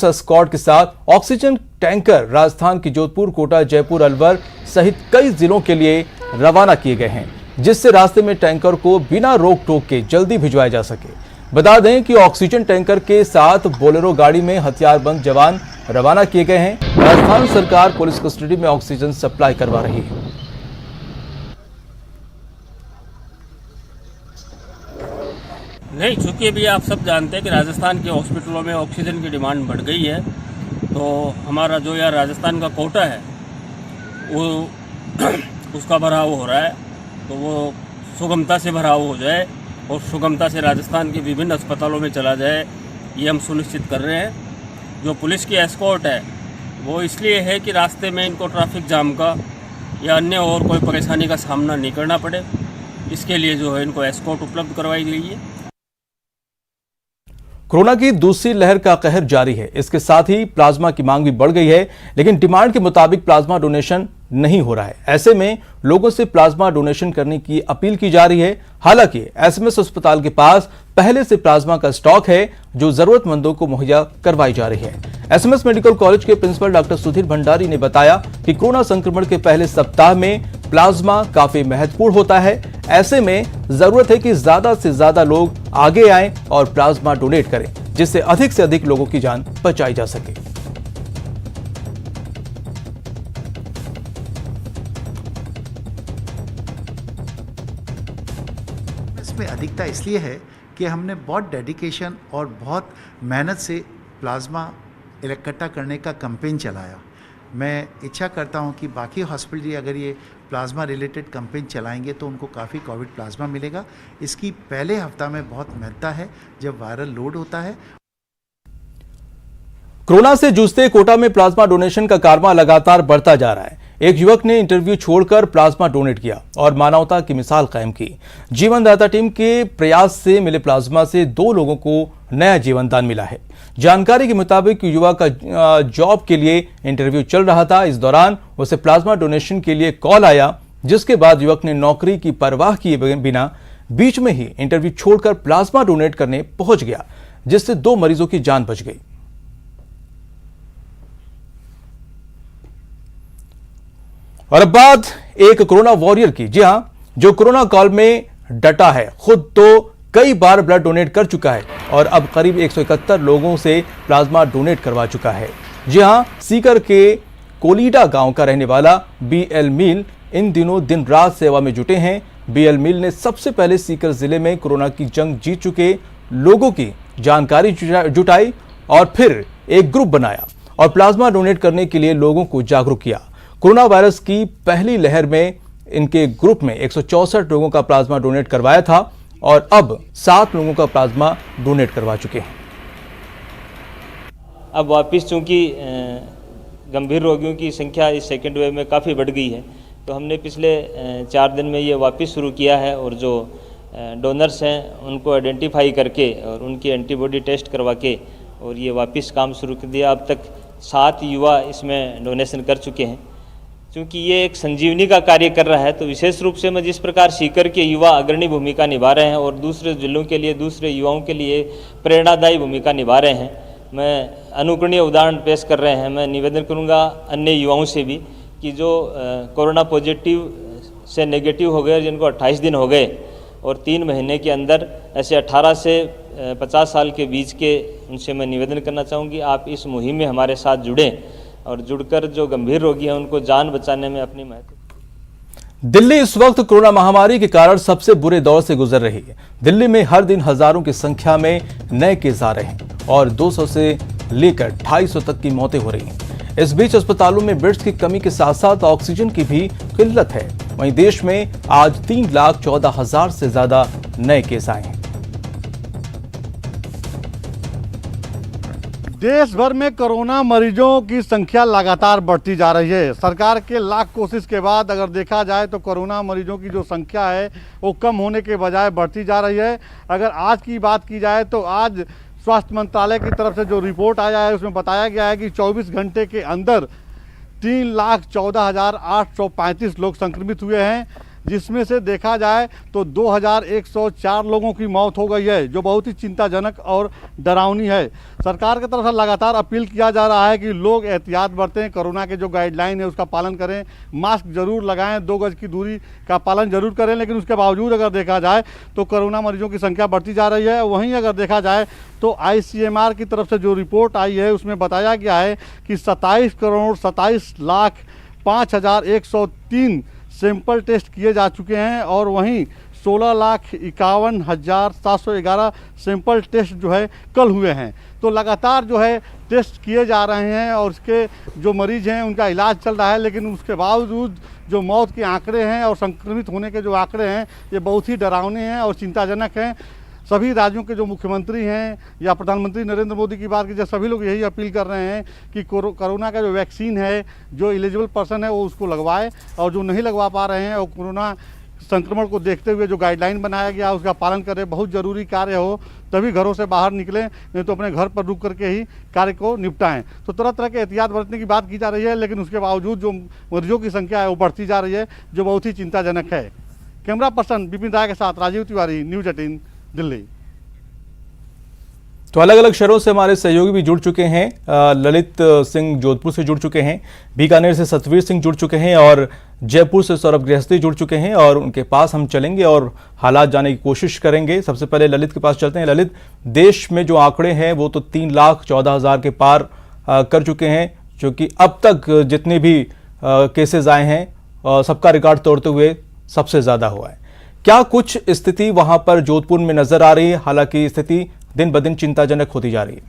Escort के साथ oxygen tanker Rajasthan की जोधपुर, कोटा, जयपुर, अलवर सहित कई जिलों के लिए रवाना किए गए हैं, जिससे रास्ते में टैंकर को बिना रोक टोक के जल्दी भिजवाया जा सके। बता दें कि ऑक्सीजन टैंकर के साथ बोलेरो गाड़ी में हथियारबंद जवान रवाना किए गए हैं। राजस्थान सरकार पुलिस कस्टडी में ऑक्सीजन सप्लाई करवा रही है। नहीं, चूँकि अभी आप सब जानते हैं कि राजस्थान के हॉस्पिटलों में ऑक्सीजन की डिमांड बढ़ गई है, तो हमारा जो यार राजस्थान का कोटा है वो उसका भराव हो रहा है, तो वो सुगमता से भराव हो जाए और सुगमता से राजस्थान के विभिन्न अस्पतालों में चला जाए, ये हम सुनिश्चित कर रहे हैं। जो पुलिस की एस्कॉर्ट है वो इसलिए है कि रास्ते में इनको ट्रैफिक जाम का या अन्य और कोई परेशानी का सामना नहीं करना पड़े, इसके लिए जो है इनको एस्कॉर्ट उपलब्ध करवाई गई है। कोरोना की दूसरी लहर का कहर जारी है। इसके साथ ही प्लाज्मा की मांग भी बढ़ गई है, लेकिन डिमांड के मुताबिक प्लाज्मा डोनेशन नहीं हो रहा है। ऐसे में लोगों से प्लाज्मा डोनेशन करने की अपील की जा रही है। हालांकि एसएमएस अस्पताल के पास पहले से प्लाज्मा का स्टॉक है, जो जरूरतमंदों को मुहैया करवाई जा रही है। एसएमएस मेडिकल कॉलेज के प्रिंसिपल डॉक्टर सुधीर भंडारी ने बताया कि कोरोना संक्रमण के पहले सप्ताह में प्लाज्मा काफी महत्वपूर्ण होता है। ऐसे में जरूरत है कि ज्यादा से ज्यादा लोग आगे आएं और प्लाज्मा डोनेट करें, जिससे अधिक से अधिक लोगों की जान बचाई जा सके। इसमें अधिकता इसलिए है कि हमने बहुत डेडिकेशन और बहुत मेहनत से प्लाज्मा इकट्ठा करने का कैंपेन चलाया। मैं इच्छा करता हूं कि बाकी हॉस्पिटल अगर ये प्लाज्मा रिलेटेड कैंपेन चलाएंगे तो उनको काफ़ी कोविड प्लाज्मा मिलेगा। इसकी पहले हफ्ता में बहुत महत्ता है जब वायरल लोड होता है। कोरोना से जूझते कोटा में प्लाज्मा डोनेशन का कारवां लगातार बढ़ता जा रहा है। एक युवक ने इंटरव्यू छोड़कर प्लाज्मा डोनेट किया और मानवता की मिसाल कायम की। जीवनदाता टीम के प्रयास से मिले प्लाज्मा से 2 लोगों को नया जीवन दान मिला है। जानकारी के मुताबिक युवा का जॉब के लिए इंटरव्यू चल रहा था। इस दौरान उसे प्लाज्मा डोनेशन के लिए कॉल आया, जिसके बाद युवक ने नौकरी की परवाह किए बिना बीच में ही इंटरव्यू छोड़कर प्लाज्मा डोनेट करने पहुंच गया, जिससे 2 मरीजों की जान बच गई। और अब बात एक कोरोना वॉरियर की। जी हां, जो कोरोना काल में डटा है, खुद तो कई बार ब्लड डोनेट कर चुका है और अब करीब 171 लोगों से प्लाज्मा डोनेट करवा चुका है। जी हां, सीकर के कोलीडा गांव का रहने वाला बीएल मील इन दिनों दिन रात सेवा में जुटे हैं। बीएल मील ने सबसे पहले सीकर जिले में कोरोना की जंग जीत चुके लोगों की जानकारी जुटाई और फिर एक ग्रुप बनाया और प्लाज्मा डोनेट करने के लिए लोगों को जागरूक किया। कोरोना वायरस की पहली लहर में इनके ग्रुप में 164 लोगों का प्लाज्मा डोनेट करवाया था और अब 7 लोगों का प्लाज्मा डोनेट करवा चुके हैं। अब वापस चूंकि गंभीर रोगियों की संख्या इस सेकेंड वेव में काफ़ी बढ़ गई है, तो हमने पिछले 4 दिन में ये वापस शुरू किया है और जो डोनर्स हैं उनको आइडेंटिफाई करके और उनकी एंटीबॉडी टेस्ट करवा के और ये वापस काम शुरू कर दिया। अब तक 7 युवा इसमें डोनेशन कर चुके हैं। क्योंकि ये एक संजीवनी का कार्य कर रहा है, तो विशेष रूप से मैं जिस प्रकार सीकर के युवा अग्रणी भूमिका निभा रहे हैं और दूसरे जिलों के लिए, दूसरे युवाओं के लिए प्रेरणादायी भूमिका निभा रहे हैं, मैं अनुकरणीय उदाहरण पेश कर रहे हैं। मैं निवेदन करूंगा अन्य युवाओं से भी कि जो कोरोना पॉजिटिव से नेगेटिव हो गए, जिनको 28 दिन हो गए और 3 महीने के अंदर ऐसे 18 से 50 साल के बीच के, उनसे मैं निवेदन करना चाहूँगी आप इस मुहिम में हमारे साथ जुड़ें और जुड़कर जो गंभीर रोगी हैं उनको जान बचाने में अपनी महत्व। दिल्ली इस वक्त कोरोना महामारी के कारण सबसे बुरे दौर से गुजर रही है। दिल्ली में हर दिन हजारों की संख्या में नए केस आ रहे हैं और 200 से लेकर 250 तक की मौतें हो रही हैं। इस बीच अस्पतालों में बेड्स की कमी के साथ साथ ऑक्सीजन की भी किल्लत है। वहीं देश में आज 3,14,000 से ज्यादा नए केस आए हैं। देश भर में कोरोना मरीजों की संख्या लगातार बढ़ती जा रही है। सरकार के लाख कोशिश के बाद अगर देखा जाए तो कोरोना मरीजों की जो संख्या है वो कम होने के बजाय बढ़ती जा रही है। अगर आज की बात की जाए तो आज स्वास्थ्य मंत्रालय की तरफ से जो रिपोर्ट आया है उसमें बताया गया है कि 24 घंटे के अंदर 3,14,835 लोग संक्रमित हुए हैं, जिसमें से देखा जाए तो 2104 लोगों की मौत हो गई है, जो बहुत ही चिंताजनक और डरावनी है। सरकार की तरफ से लगातार अपील किया जा रहा है कि लोग एहतियात बरतें, कोरोना के जो गाइडलाइन है उसका पालन करें, मास्क जरूर लगाएं, 2 गज की दूरी का पालन जरूर करें। लेकिन उसके बावजूद अगर देखा जाए तो कोरोना मरीजों की संख्या बढ़ती जा रही है। वहीं अगर देखा जाए तो ICMR की तरफ से जो रिपोर्ट आई है उसमें बताया गया है कि 27,27,05,103 सैंपल टेस्ट किए जा चुके हैं और वहीं 16,51,711 सैंपल टेस्ट जो है कल हुए हैं। तो लगातार जो है टेस्ट किए जा रहे हैं और उसके जो मरीज हैं उनका इलाज चल रहा है। लेकिन उसके बावजूद जो मौत के आंकड़े हैं और संक्रमित होने के जो आंकड़े हैं ये बहुत ही डरावने हैं और चिंताजनक हैं। सभी राज्यों के जो मुख्यमंत्री हैं या प्रधानमंत्री नरेंद्र मोदी की बात की जाए, सभी लोग यही अपील कर रहे हैं कि कोरोना का जो वैक्सीन है, जो एलिजिबल पर्सन है वो उसको लगवाए, और जो नहीं लगवा पा रहे हैं और कोरोना संक्रमण को देखते हुए जो गाइडलाइन बनाया गया उसका पालन करें। बहुत ज़रूरी कार्य हो तभी घरों से बाहर निकलें, नहीं तो अपने घर पर रुक करके ही कार्य को निपटाएं। तो तरह तरह के एहतियात बरतने की बात की जा रही है, लेकिन उसके बावजूद जो मरीजों की संख्या है वो बढ़ती जा रही है, जो बहुत ही चिंताजनक है। कैमरा पर्सन विपिन राय के साथ राजीव तिवारी, न्यूज़ 18 दिल्ली। तो अलग अलग शहरों से हमारे सहयोगी भी जुड़ चुके हैं। ललित सिंह जोधपुर से जुड़ चुके हैं, बीकानेर से सतवीर सिंह जुड़ चुके हैं और जयपुर से सौरभ गृहस्थी जुड़ चुके हैं और उनके पास हम चलेंगे और हालात जानने की कोशिश करेंगे। सबसे पहले ललित के पास चलते हैं। ललित, देश में जो आंकड़े हैं वो तो 3,14,000 के पार कर चुके हैं, जो कि अब तक जितने भी केसेस आए हैं सबका रिकॉर्ड तोड़ते हुए सबसे ज़्यादा हुआ है। क्या कुछ स्थिति वहां पर जोधपुर में नजर आ रही है? हालांकि स्थिति दिन ब दिन चिंताजनक होती जा रही है।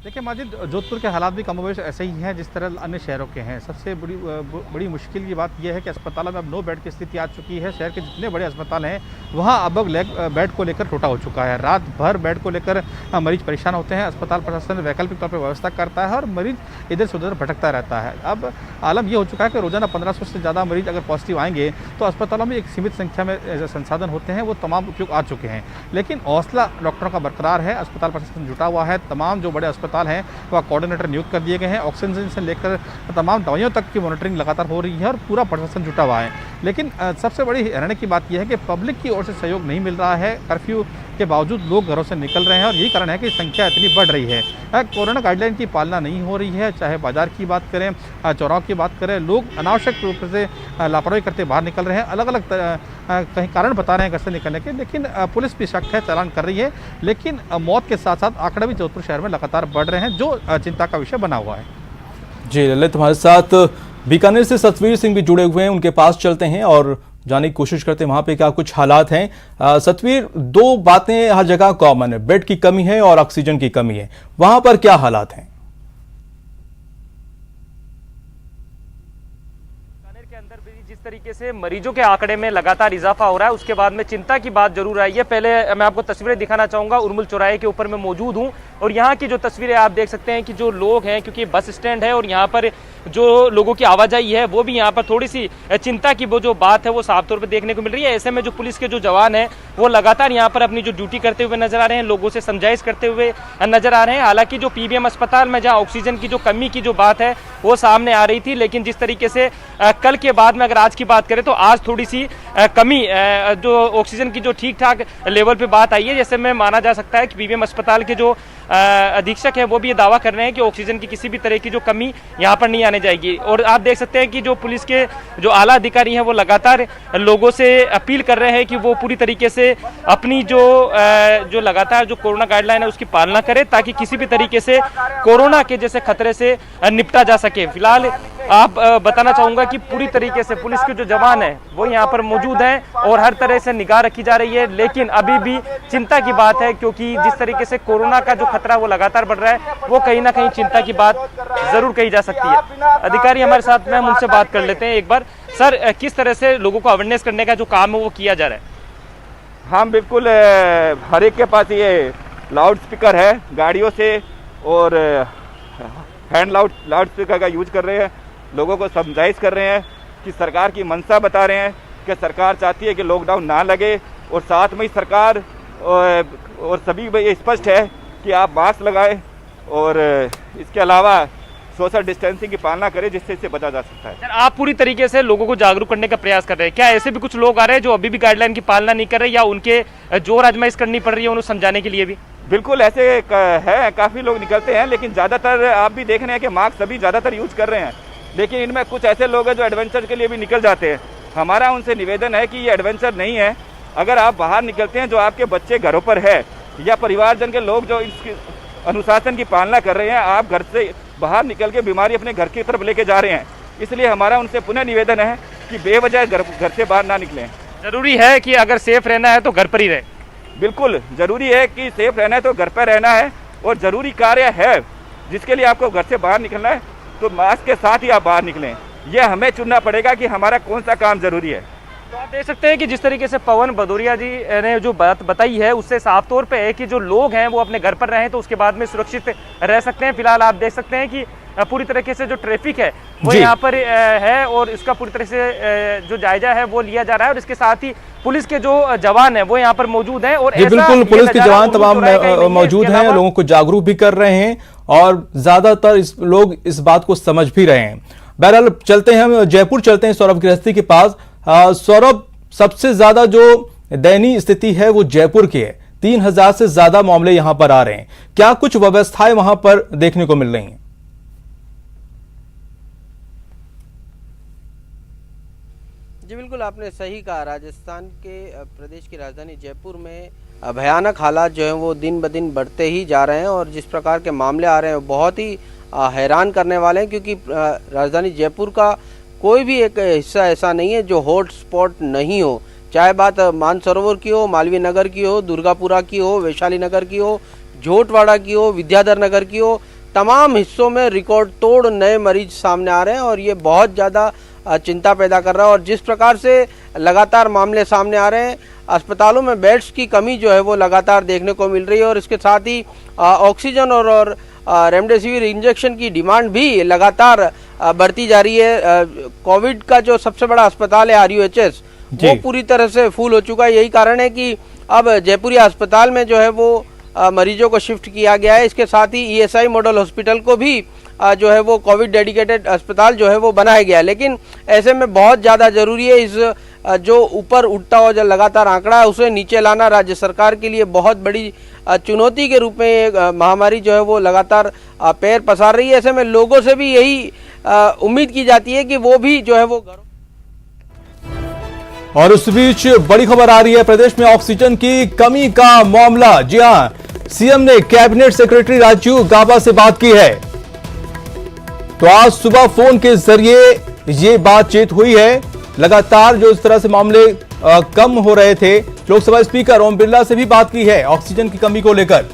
देखिए माजिद, जोधपुर के हालात भी कमोबेश ऐसे ही हैं जिस तरह अन्य शहरों के हैं। सबसे बड़ी मुश्किल की बात यह है कि अस्पतालों में अब 9 बेड की स्थिति आ चुकी है। शहर के जितने बड़े अस्पताल हैं वहाँ अब बेड को लेकर टोटा हो चुका है। रात भर बेड को लेकर मरीज परेशान होते हैं। अस्पताल प्रशासन वैकल्पिक तौर पर व्यवस्था करता है और मरीज इधर से उधर भटकता रहता है। अब आलम यह हो चुका है कि रोजाना 1500 से ज़्यादा मरीज अगर पॉजिटिव आएंगे तो अस्पतालों में एक सीमित संख्या में जो संसाधन होते हैं वो तमाम उपयोग आ चुके हैं। लेकिन हौसला डॉक्टरों का बरकरार है, अस्पताल प्रशासन जुटा हुआ है। तमाम जो बड़े अस्पताल हैं वह कोऑर्डिनेटर नियुक्त कर दिए गए हैं। ऑक्सीजन से लेकर तमाम दवाइयों तक की मॉनिटरिंग लगातार हो रही है और पूरा प्रशासन जुटा हुआ है। लेकिन सबसे बड़ी हैरानी की बात यह है कि पब्लिक की ओर से सहयोग नहीं मिल रहा है। कर्फ्यू के बावजूद लोग घरों से निकल रहे हैं और यही कारण है कि संख्या इतनी बढ़ रही है। कोरोना गाइडलाइन की पालना नहीं हो रही है, चाहे बाजार की बात करें, चौराहों की बात करें, लोग अनावश्यक रूप से लापरवाही करते बाहर निकल रहे हैं। अलग अलग कहीं कारण बता रहे हैं घर से निकलने के, लेकिन पुलिस भी शक है, चालान कर रही है। लेकिन मौत के साथ साथ आंकड़े भी जोधपुर शहर में लगातार बढ़ रहे हैं, जो चिंता का विषय बना हुआ है। जी ललित, हमारे साथ बीकानेर से सतवीर सिंह भी जुड़े हुए हैं, उनके पास चलते हैं और जानने की कोशिश करते हैं वहां पे क्या कुछ हालात हैं। सतवीर, 2 बातें हर जगह कॉमन है, बेड की कमी है और ऑक्सीजन की कमी है, वहां पर क्या हालात हैं? जिस तरीके से मरीजों के आंकड़े में लगातार इजाफा हो रहा है उसके बाद में चिंता की बात जरूर आई है। पहले मैं आपको तस्वीरें दिखाना चाहूंगा, उर्मुल चौराहे के ऊपर मैं मौजूद हूं और यहाँ की जो तस्वीरें आप देख सकते हैं कि जो लोग हैं, क्योंकि बस स्टैंड है और यहाँ पर जो लोगों की आवाजाही है वो भी यहाँ पर थोड़ी सी चिंता की वो जो बात है वो साफ तौर पर देखने को मिल रही है। ऐसे में जो पुलिस के जो जवान हैं वो लगातार यहाँ पर अपनी जो ड्यूटी करते हुए नजर आ रहे हैं, लोगों से समझाइश करते हुए नजर आ रहे हैं। हालांकि जो PBM अस्पताल में जहाँ ऑक्सीजन की जो कमी की जो बात है वो सामने आ रही थी, लेकिन जिस तरीके से कल के बाद में अगर आज की बात करें तो आज थोड़ी सी कमी जो ऑक्सीजन की जो ठीक ठाक लेवल पे बात आई है। जैसे में माना जा सकता है कि PBM अस्पताल के जो अधीक्षक है वो भी ये दावा कर रहे हैं कि ऑक्सीजन की किसी भी तरह की जो कमी यहाँ पर नहीं आने जाएगी। और आप देख सकते हैं कि जो पुलिस के जो आला अधिकारी हैं वो लगातार लोगों से अपील कर रहे हैं कि वो पूरी तरीके से अपनी जो लगातार जो कोरोना गाइडलाइन है उसकी पालना करें, ताकि किसी भी तरीके से कोरोना के जैसे खतरे से निपटा जा सके। फिलहाल आप बताना चाहूंगा कि पूरी तरीके से पुलिस के जो जवान है वो यहाँ पर मौजूद हैं और हर तरह से निगाह रखी जा रही है। लेकिन अभी भी चिंता की बात है, क्योंकि जिस तरीके से कोरोना का जो खतरा वो लगातार बढ़ रहा है वो कहीं ना कहीं चिंता की बात जरूर कही जा सकती है। अधिकारी हमारे साथ में, हम उनसे बात कर लेते हैं एक बार। सर, किस तरह से लोगों को अवेयरनेस करने का जो काम है वो किया जा रहा है? हाँ बिल्कुल, हर एक के पास ये लाउड स्पीकर है गाड़ियों से और हैंड लाउड स्पीकर का यूज कर रहे हैं, लोगों को समझाइश कर रहे हैं कि सरकार की मंशा बता रहे हैं कि सरकार चाहती है कि लॉकडाउन ना लगे और साथ में ही सरकार और सभी ये स्पष्ट है कि आप मास्क लगाएं और इसके अलावा सोशल डिस्टेंसिंग की पालना करें, जिससे इससे बचा जा सकता है। सर, आप पूरी तरीके से लोगों को जागरूक करने का प्रयास कर रहे हैं, क्या ऐसे भी कुछ लोग आ रहे हैं जो अभी भी गाइडलाइन की पालना नहीं कर रहे, या उनके जोर आजमाइश करनी पड़ रही है उन्हें समझाने के लिए भी? बिल्कुल ऐसे है, काफ़ी लोग निकलते हैं, लेकिन ज़्यादातर आप भी देख रहे हैं कि मास्क सभी ज़्यादातर यूज कर रहे हैं, लेकिन इनमें कुछ ऐसे लोग हैं जो एडवेंचर के लिए भी निकल जाते हैं। हमारा उनसे निवेदन है कि ये एडवेंचर नहीं है। अगर आप बाहर निकलते हैं, जो आपके बच्चे घरों पर है या परिवारजन के लोग जो इसकी अनुशासन की पालना कर रहे हैं, आप घर से बाहर निकल के बीमारी अपने घर की तरफ लेके जा रहे हैं। इसलिए हमारा उनसे पुनः निवेदन है कि बेवजह घर से बाहर ना निकलें। जरूरी है कि अगर सेफ रहना है तो घर पर ही रहे। बिल्कुल ज़रूरी है कि सेफ रहना है तो घर पर रहना है, और ज़रूरी कार्य है जिसके लिए आपको घर से बाहर निकलना है तो मास्क के साथ ही आप बाहर निकलें। यह हमें चुनना पड़ेगा कि हमारा कौन सा काम ज़रूरी है। तो आप देख सकते हैं कि जिस तरीके से पवन भदौरिया जी ने जो बात बताई है, उससे साफ तौर पे है कि जो लोग हैं वो अपने घर पर रहें तो उसके बाद में सुरक्षित रह सकते हैं। फिलहाल आप देख सकते हैं कि पूरी तरीके से जो ट्रैफिक है वो यहाँ पर है, और इसका पूरी तरह से जो जायजा है वो लिया जा रहा है, और इसके साथ ही पुलिस के जो जवान हैं वो यहाँ पर मौजूद हैं। और बिल्कुल पुलिस के जवान तमाम मौजूद हैं, लोगों को जागरूक भी कर रहे हैं, और ज्यादातर लोग इस बात को समझ भी रहे हैं। बहरहाल चलते हैं, हम जयपुर चलते हैं सौरभ गृहस्थी के पास। सौरभ, सबसे ज्यादा जो दयनीय स्थिति है वो जयपुर की है, 3000 से ज्यादा मामले यहां पर आ रहे हैं। क्या कुछ व्यवस्थाएं वहां पर देखने को मिल रही हैं? जी बिल्कुल, आपने सही कहा। राजस्थान के प्रदेश की राजधानी जयपुर में भयानक हालात जो हैं वो दिन ब दिन बढ़ते ही जा रहे हैं, और जिस प्रकार के मामले आ रहे हैं बहुत ही हैरान करने वाले हैं, क्योंकि राजधानी जयपुर का कोई भी एक हिस्सा ऐसा नहीं है जो हॉट स्पॉट नहीं हो। चाहे बात मानसरोवर की हो, मालवीय नगर की हो, दुर्गापुरा की हो, वैशाली नगर की हो, झोटवाड़ा की हो, विद्याधर नगर की हो, तमाम हिस्सों में रिकॉर्ड तोड़ नए मरीज सामने आ रहे हैं, और ये बहुत ज़्यादा चिंता पैदा कर रहा है। और जिस प्रकार से लगातार मामले सामने आ रहे हैं, अस्पतालों में बेड्स की कमी जो है वो लगातार देखने को मिल रही है, और इसके साथ ही ऑक्सीजन और रेमडेसिविर इंजेक्शन की डिमांड भी लगातार बढ़ती जा रही है। कोविड का जो सबसे बड़ा अस्पताल है RUHS, वो पूरी तरह से फुल हो चुका है। यही कारण है कि अब जयपुरिया अस्पताल में जो है वो मरीजों को शिफ्ट किया गया है। इसके साथ ही ESI मॉडल हॉस्पिटल को भी जो है वो कोविड डेडिकेटेड अस्पताल जो है वो बनाया गया है। लेकिन ऐसे में बहुत ज़्यादा ज़रूरी है इस जो ऊपर उठता हुआ जो लगातार आंकड़ा है उसे नीचे लाना राज्य सरकार के लिए बहुत बड़ी चुनौती के रूप में ये महामारी जो है वो लगातार पैर पसार रही है। ऐसे में लोगों से भी यही उम्मीद की जाती है कि वो भी जो है वो और उस बीच बड़ी खबर आ रही है, प्रदेश में ऑक्सीजन की कमी का मामला। जी हां, सीएम ने कैबिनेट सेक्रेटरी राजीव गाबा से बात की है। तो आज सुबह फोन के जरिए ये बातचीत हुई है। लगातार जो इस तरह से मामले कम हो रहे थे, लोकसभा स्पीकर ओम बिरला से भी बात की है ऑक्सीजन की कमी को लेकर।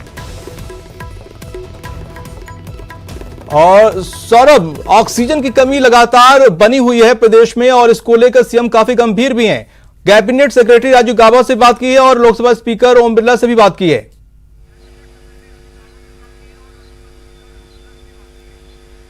और सौरभ, ऑक्सीजन की कमी लगातार बनी हुई है प्रदेश में, और इसको लेकर सीएम काफी गंभीर भी हैं। कैबिनेट सेक्रेटरी राजीव गाबा से बात की है और लोकसभा स्पीकर ओम बिरला से भी बात की है।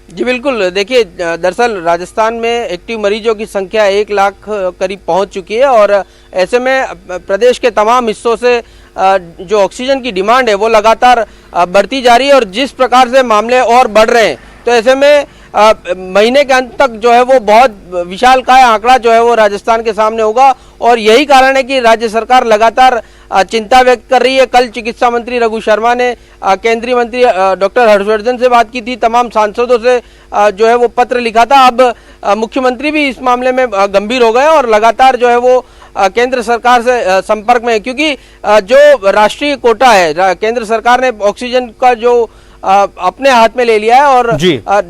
जी बिल्कुल, देखिए दरअसल राजस्थान में एक्टिव मरीजों की संख्या 1 लाख करीब पहुंच चुकी है, और ऐसे में प्रदेश के तमाम हिस्सों से जो ऑक्सीजन की डिमांड है वो लगातार बढ़ती जा रही है। और जिस प्रकार से मामले और बढ़ रहे हैं, तो ऐसे में महीने के अंत तक जो है वो बहुत विशालकाय आंकड़ा जो है वो राजस्थान के सामने होगा। और यही कारण है कि राज्य सरकार लगातार चिंता व्यक्त कर रही है। कल चिकित्सा मंत्री रघु शर्मा ने केंद्रीय मंत्री डॉक्टर हर्षवर्धन से बात की थी, तमाम सांसदों से जो है वो पत्र लिखा था। अब मुख्यमंत्री भी इस मामले में गंभीर हो गए और लगातार जो है वो केंद्र सरकार से संपर्क में है, क्योंकि जो राष्ट्रीय कोटा है, केंद्र सरकार ने ऑक्सीजन का जो अपने हाथ में ले लिया है, और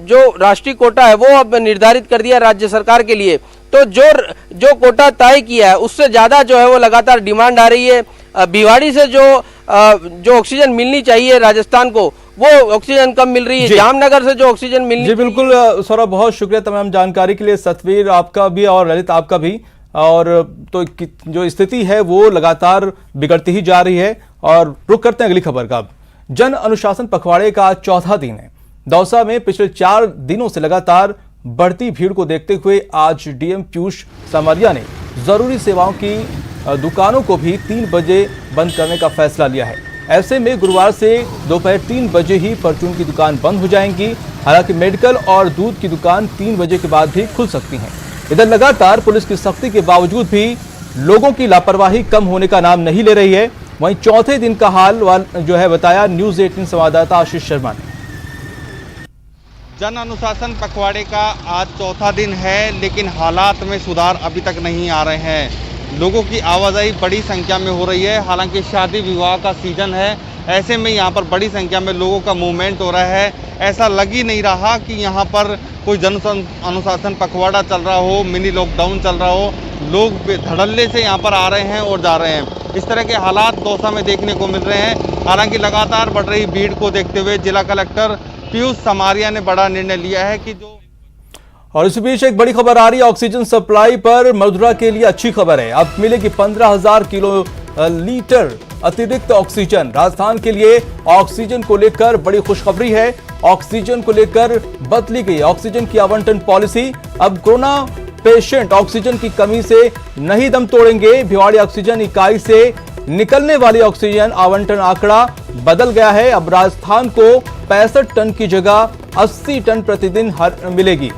जो राष्ट्रीय कोटा है वो अब निर्धारित कर दिया राज्य सरकार के लिए। तो जो कोटा तय किया है उससे ज्यादा जो है वो लगातार डिमांड आ रही है। भिवाड़ी से जो ऑक्सीजन मिलनी चाहिए राजस्थान को, वो ऑक्सीजन कम मिल रही है। जामनगर से जो ऑक्सीजन मिलनी जी बिल्कुल सौरभ, बहुत शुक्रिया तमाम जानकारी के लिए। सतवीर आपका भी और ललित आपका भी। और तो जो स्थिति है वो लगातार बिगड़ती ही जा रही है। और रुक करते हैं अगली खबर का। जन अनुशासन पखवाड़े का चौथा दिन है। दौसा में पिछले 4 दिनों से लगातार बढ़ती भीड़ को देखते हुए आज डीएम पीयूष सामरिया ने जरूरी सेवाओं की दुकानों को भी 3 बजे बंद करने का फैसला लिया है। ऐसे में गुरुवार से दोपहर 3 बजे ही परचून की दुकान बंद हो जाएंगी। हालांकि मेडिकल और दूध की दुकान 3 बजे के बाद भी खुल सकती हैं। इधर लगातार पुलिस की सख्ती के बावजूद भी लोगों की लापरवाही कम होने का नाम नहीं ले रही है। वहीं चौथे दिन का हाल जो है बताया न्यूज 18 संवाददाता आशीष शर्मा ने। जन अनुशासन पखवाड़े का आज चौथा दिन है, लेकिन हालात में सुधार अभी तक नहीं आ रहे हैं। लोगों की आवाजाही बड़ी संख्या में हो रही है। हालांकि शादी विवाह का सीजन है, ऐसे में यहाँ पर बड़ी संख्या में लोगों का मूवमेंट हो रहा है। ऐसा लग ही नहीं रहा कि यहाँ पर कोई जन अनुशासन पखवाड़ा चल रहा हो, मिनी लॉकडाउन चल रहा हो। लोग धड़ल्ले से यहाँ पर आ रहे हैं और जा रहे हैं। इस तरह के हालात दौसा में देखने को मिल रहे हैं। हालांकि लगातार बढ़ रही भीड़ को देखते हुए जिला कलेक्टर पीयूष समारिया ने बड़ा निर्णय लिया है कि जो और इस बीच एक बड़ी खबर आ रही है ऑक्सीजन सप्लाई पर। मधुरा के लिए अच्छी खबर है, अब मिलेगी 15,000 किलो लीटर अतिरिक्त ऑक्सीजन। राजस्थान के लिए ऑक्सीजन को लेकर बड़ी खुशखबरी है। ऑक्सीजन को लेकर बदली गई ऑक्सीजन की आवंटन पॉलिसी। अब कोरोना पेशेंट ऑक्सीजन की कमी से नहीं दम तोड़ेंगे। भिवाड़ी ऑक्सीजन इकाई से निकलने वाली ऑक्सीजन आवंटन आंकड़ा बदल गया है। अब राजस्थान को 65 टन की जगह 80 टन प्रतिदिन मिलेगी।